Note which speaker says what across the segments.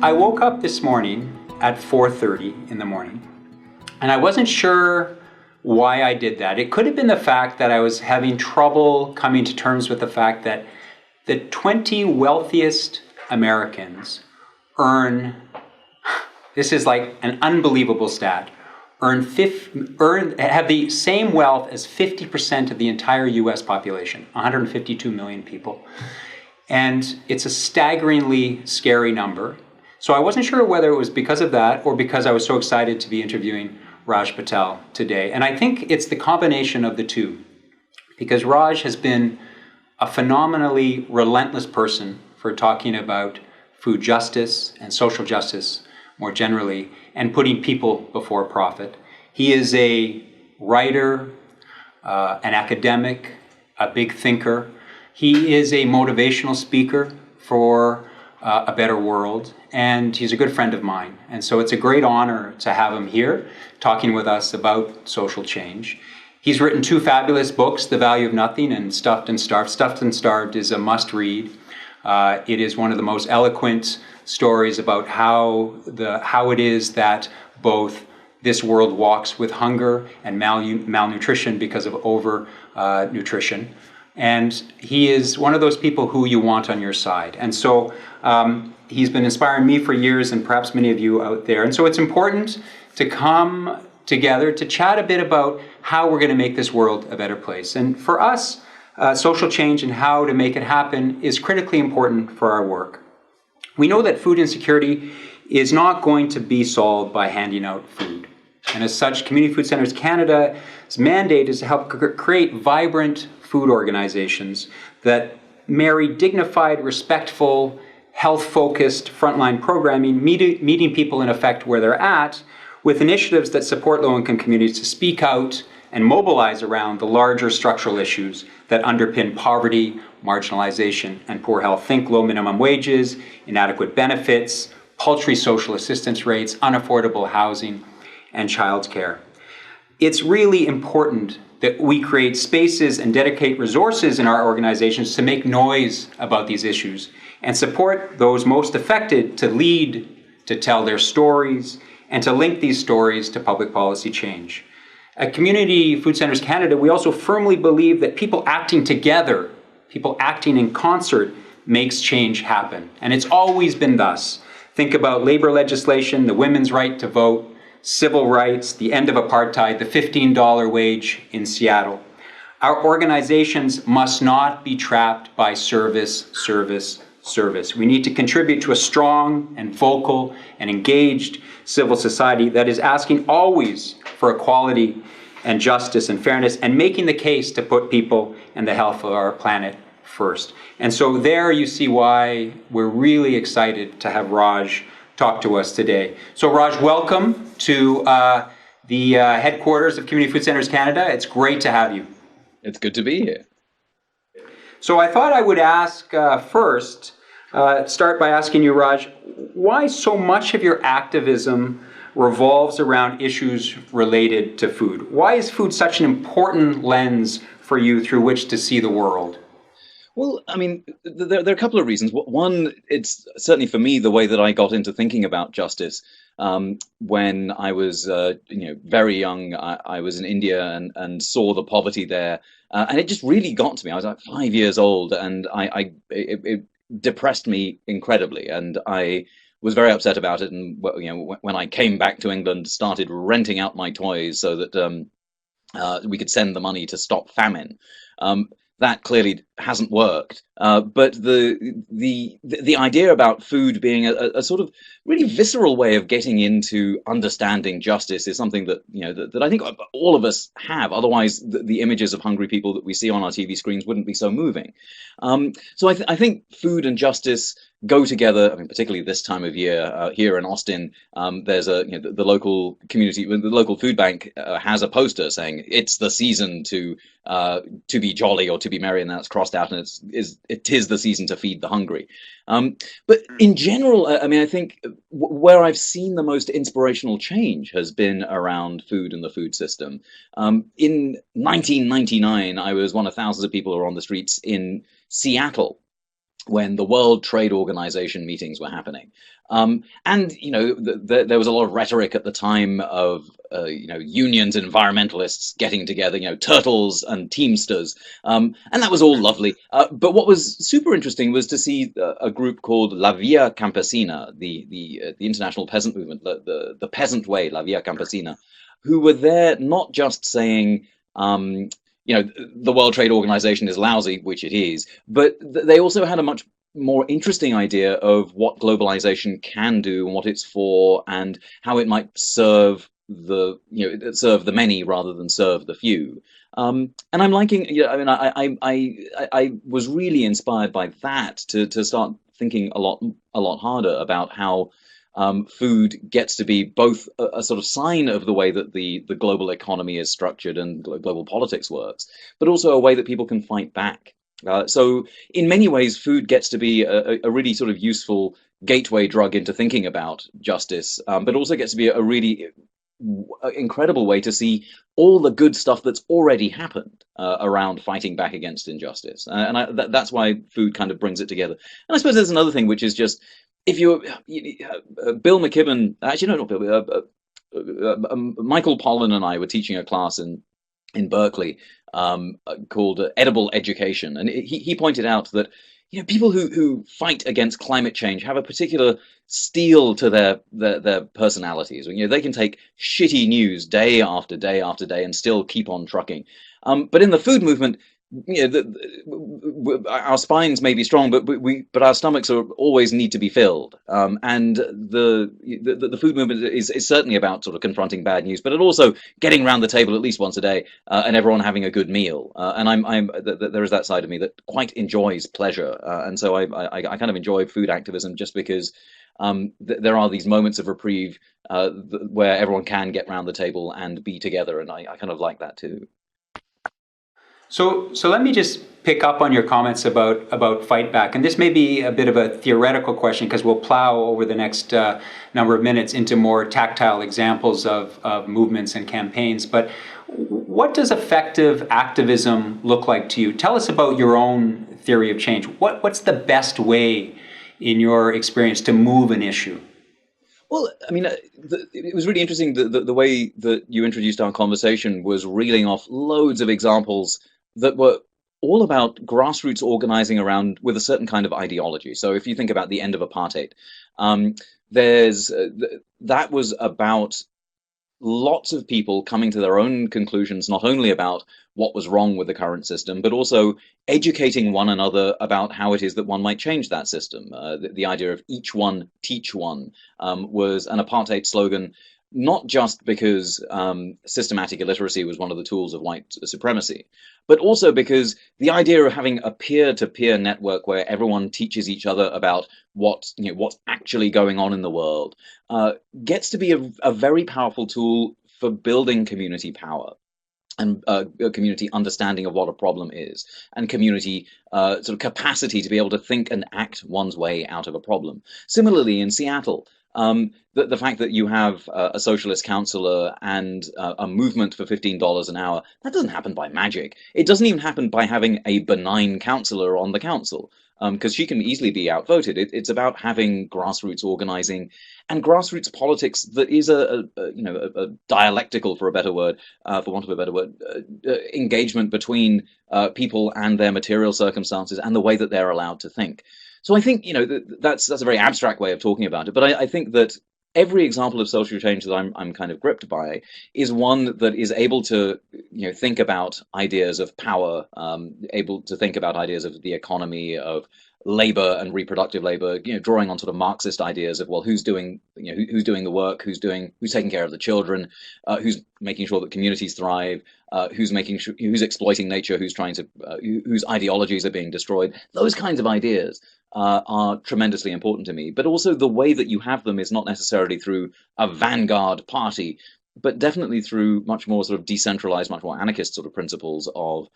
Speaker 1: I woke up this morning at 4:30 in the morning, and I wasn't sure why I did that. It could have been the fact that I was having trouble coming to terms with the fact that the 20 wealthiest Americans this is like an unbelievable stat, have the same wealth as 50% of the entire US population, 152 million people. And it's a staggeringly scary number. So I wasn't sure whether it was because of that or because I was so excited to be interviewing Raj Patel today. And I think it's the combination of the two, because Raj has been a phenomenally relentless person for talking about food justice and social justice more generally, and putting people before profit. He is a writer, an academic, a big thinker. He is a motivational speaker for a better world, and he's a good friend of mine. And so it's a great honor to have him here talking with us about social change. He's written two fabulous books, The Value of Nothing and Stuffed and Starved. Stuffed and Starved is a must-read. It is one of the most eloquent stories about how it is that both this world walks with hunger and malnutrition because of over-nutrition. And he is one of those people who you want on your side. And so he's been inspiring me for years, and perhaps many of you out there. And so it's important to come together to chat a bit about how we're going to make this world a better place. And for us, social change and how to make it happen is critically important for our work. We know that food insecurity is not going to be solved by handing out food. And as such, Community Food Centres Canada's mandate is to help create vibrant food organizations that marry dignified, respectful, health-focused frontline programming, meeting people in effect where they're at, with initiatives that support low-income communities to speak out and mobilize around the larger structural issues that underpin poverty, marginalization, and poor health. Think low minimum wages, inadequate benefits, paltry social assistance rates, unaffordable housing, and childcare. It's really important that we create spaces and dedicate resources in our organizations to make noise about these issues and support those most affected to lead, to tell their stories, and to link these stories to public policy change. At Community Food Centres Canada, we also firmly believe that people acting together, people acting in concert, makes change happen. And it's always been thus. Think about labor legislation, the women's right to vote, civil rights, the end of apartheid, the $15 wage in Seattle. Our organizations must not be trapped by service. We need to contribute to a strong and vocal and engaged civil society that is asking always for equality and justice and fairness, and making the case to put people and the health of our planet first. And so there you see why we're really excited to have Raj talk to us today. So Raj, welcome to the headquarters of Community Food Centres Canada. It's great to have you.
Speaker 2: It's good to be here.
Speaker 1: So I thought I would ask start by asking you, Raj, why so much of your activism revolves around issues related to food? Why is food such an important lens for you through which to see the world?
Speaker 2: Well, I mean, there are a couple of reasons. One, it's certainly for me the way that I got into thinking about justice. When I was, very young, I was in India and saw the poverty there, and it just really got to me. I was like 5 years old, and it depressed me incredibly, and I was very upset about it. And when I came back to England, started renting out my toys so that we could send the money to stop famine. That clearly hasn't worked, but the idea about food being a sort of really visceral way of getting into understanding justice is something that that I think all of us have. Otherwise, the images of hungry people that we see on our TV screens wouldn't be so moving. So I think food and justice go together. I mean, particularly this time of year here in Austin, there's the local community, the local food bank has a poster saying it's the season to be jolly or to be merry, and that's crossed out, and it is the season to feed the hungry. But in general, I mean, I think where I've seen the most inspirational change has been around food and the food system. In 1999, I was one of thousands of people who were on the streets in Seattle, when the World Trade Organization meetings were happening. And there was a lot of rhetoric at the time of unions and environmentalists getting together, turtles and teamsters, and that was all lovely. But what was super interesting was to see a group called La Via Campesina, the international peasant movement, the peasant way, La Via Campesina, who were there not just saying, the World Trade Organization is lousy, which it is, but they also had a much more interesting idea of what globalization can do and what it's for, and how it might serve the many rather than serve the few. And I'm liking, I was really inspired by that to start thinking a lot harder about how food gets to be both a sort of sign of the way that the global economy is structured and global politics works, but also a way that people can fight back. So in many ways, food gets to be a really sort of useful gateway drug into thinking about justice, but also gets to be a really incredible way to see all the good stuff that's already happened around fighting back against injustice. That's why food kind of brings it together. And I suppose there's another thing, which is just, if you're Bill McKibben, actually no, not Bill, Michael Pollan and I were teaching a class in Berkeley called Edible Education, and he pointed out that people who fight against climate change have a particular steel to their personalities. They can take shitty news day after day after day and still keep on trucking. But in the food movement, our spines may be strong, but our stomachs always need to be filled. And the food movement is certainly about sort of confronting bad news, but it also getting around the table at least once a day and everyone having a good meal. And there is that side of me that quite enjoys pleasure, and so I kind of enjoy food activism just because there are these moments of reprieve where everyone can get around the table and be together, and I kind of like that too.
Speaker 1: So let me just pick up on your comments about fight back, and this may be a bit of a theoretical question because we'll plow over the next number of minutes into more tactile examples of movements and campaigns. But what does effective activism look like to you? Tell us about your own theory of change. What's the best way, in your experience, to move an issue?
Speaker 2: Well, I mean, it was really interesting. The way that you introduced our conversation was reeling off loads of examples that were all about grassroots organizing around with a certain kind of ideology. So if you think about the end of apartheid, that was about lots of people coming to their own conclusions, not only about what was wrong with the current system, but also educating one another about how it is that one might change that system. The idea of each one, teach one was an apartheid slogan, not just because systematic illiteracy was one of the tools of white supremacy, but also because the idea of having a peer-to-peer network where everyone teaches each other about what's actually going on in the world gets to be a very powerful tool for building community power and a community understanding of what a problem is, and community sort of capacity to be able to think and act one's way out of a problem. Similarly, in Seattle, the fact that you have a socialist councillor and a movement for $15 an hour, that doesn't happen by magic. It doesn't even happen by having a benign councillor on the council, because she can easily be outvoted. It's about having grassroots organizing and grassroots politics that is a dialectical, for a better word, for want of a better word, engagement between people and their material circumstances and the way that they're allowed to think. So I think that's a very abstract way of talking about it, but I think that every example of social change that I'm kind of gripped by is one that is able to think about ideas of power, able to think about ideas of the economy, of labor and reproductive labor, drawing on sort of Marxist ideas of, well, who's doing the work, who's taking care of the children, who's making sure that communities thrive, who's exploiting nature, whose ideologies are being destroyed. Those kinds of ideas are tremendously important to me. But also the way that you have them is not necessarily through a vanguard party, but definitely through much more sort of decentralized, much more anarchist sort of principles of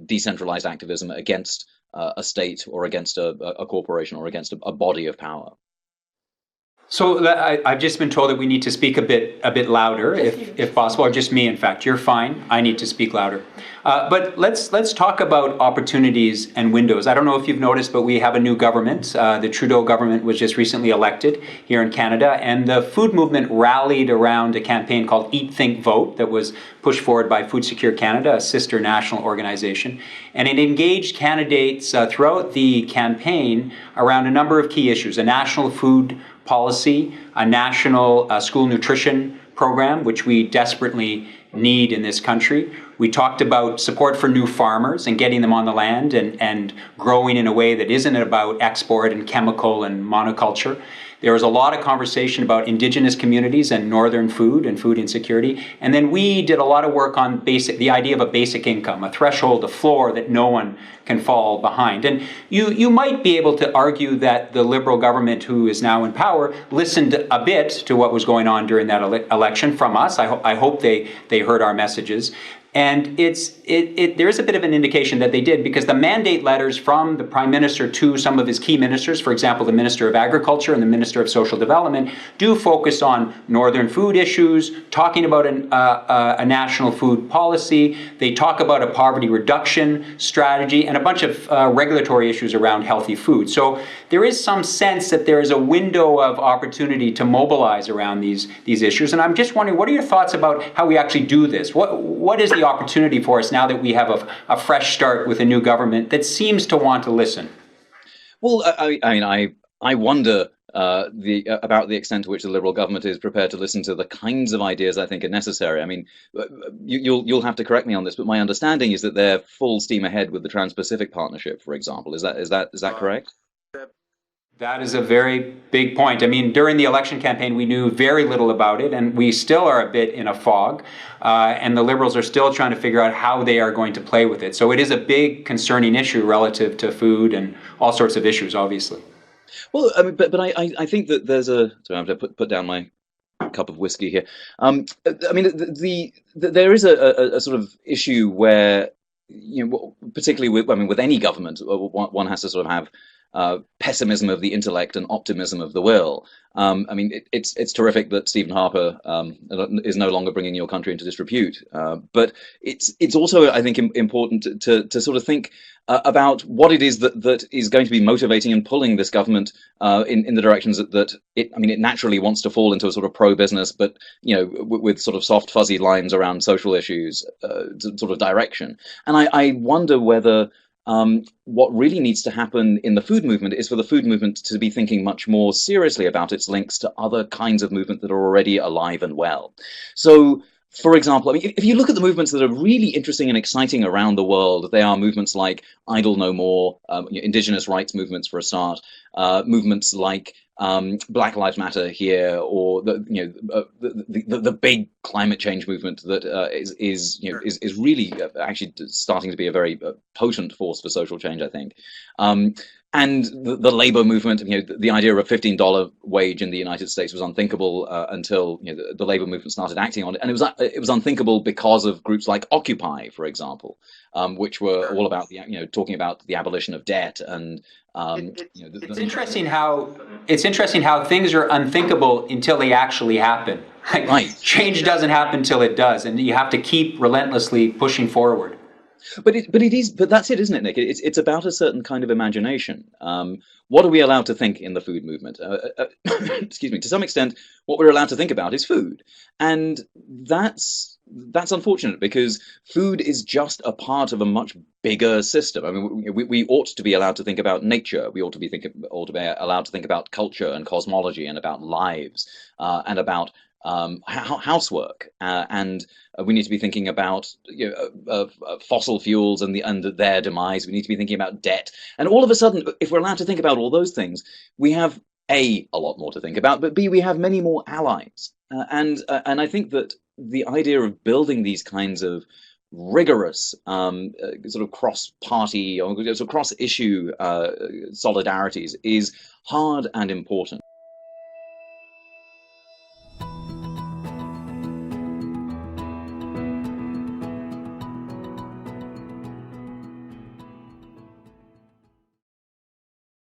Speaker 2: decentralized activism against a state or against a corporation or against a body of power.
Speaker 1: So I've just been told that we need to speak a bit louder, if possible, or just me. In fact, you're fine. I need to speak louder. But let's talk about opportunities and windows. I don't know if you've noticed, but we have a new government. The Trudeau government was just recently elected here in Canada, and the food movement rallied around a campaign called Eat, Think, Vote that was pushed forward by Food Secure Canada, a sister national organization, and it engaged candidates throughout the campaign around a number of key issues: a national food policy, a national school nutrition program, which we desperately need in this country. We talked about support for new farmers and getting them on the land and growing in a way that isn't about export and chemical and monoculture. There was a lot of conversation about Indigenous communities and northern food and food insecurity. And then we did a lot of work on the idea of a basic income, a threshold, a floor that no one can fall behind. And you might be able to argue that the Liberal government who is now in power listened a bit to what was going on during that election from us. I hope they heard our messages. And there is a bit of an indication that they did, because the mandate letters from the Prime Minister to some of his key ministers, for example, the Minister of Agriculture and the Minister of Social Development, do focus on northern food issues, talking about a national food policy. They talk about a poverty reduction strategy and a bunch of regulatory issues around healthy food. So there is some sense that there is a window of opportunity to mobilize around these issues. And I'm just wondering, what are your thoughts about how we actually do this? What is the opportunity for us now that we have a fresh start with a new government that seems to want to listen?
Speaker 2: Well, I wonder about the extent to which the Liberal government is prepared to listen to the kinds of ideas I think are necessary. I mean, you'll have to correct me on this, but my understanding is that they're full steam ahead with the Trans-Pacific Partnership, for example. Is that correct?
Speaker 1: That is a very big point. I mean, during the election campaign, we knew very little about it, and we still are a bit in a fog. And the Liberals are still trying to figure out how they are going to play with it. So it is a big concerning issue relative to food and all sorts of issues, obviously.
Speaker 2: Well, I mean, but I think that there's a. Sorry, I have to put down my cup of whiskey here. I mean, there is a sort of issue where, particularly with any government, one has to sort of have pessimism of the intellect and optimism of the will. I mean, it's terrific that Stephen Harper is no longer bringing your country into disrepute, but it's also, I think, important to sort of think about what it is that is going to be motivating and pulling this government in the directions that it naturally wants to fall into a sort of pro-business, but with sort of soft fuzzy lines around social issues sort of direction. And I wonder whether what really needs to happen in the food movement is for the food movement to be thinking much more seriously about its links to other kinds of movement that are already alive and well. So, for example, I mean, if you look at the movements that are really interesting and exciting around the world, they are movements like Idle No More, Indigenous rights movements for a start, movements like Black Lives Matter here, or the big climate change movement that is really actually starting to be a very potent force for social change, I think. And the labor movement, the idea of a $15 wage in the United States was unthinkable until the labor movement started acting on it, and it was unthinkable because of groups like Occupy, for example, which were all about talking about the abolition of debt and.
Speaker 1: It's interesting how things are unthinkable until they actually happen.
Speaker 2: Right.
Speaker 1: Change doesn't happen until it does, and you have to keep relentlessly pushing forward.
Speaker 2: But that's it, isn't it, Nick? It's about a certain kind of imagination. What are we allowed to think in the food movement? Excuse me. To some extent, what we're allowed to think about is food, and that's unfortunate, because food is just a part of a much bigger system. I mean, we ought to be allowed to think about nature. We ought to be allowed to think about culture and cosmology and about lives and about housework, and we need to be thinking about fossil fuels and their demise. We need to be thinking about debt, and all of a sudden, if we're allowed to think about all those things, we have a lot more to think about, but B, we have many more allies, and I think that the idea of building these kinds of rigorous sort of cross-party or sort of cross-issue solidarities is hard and important.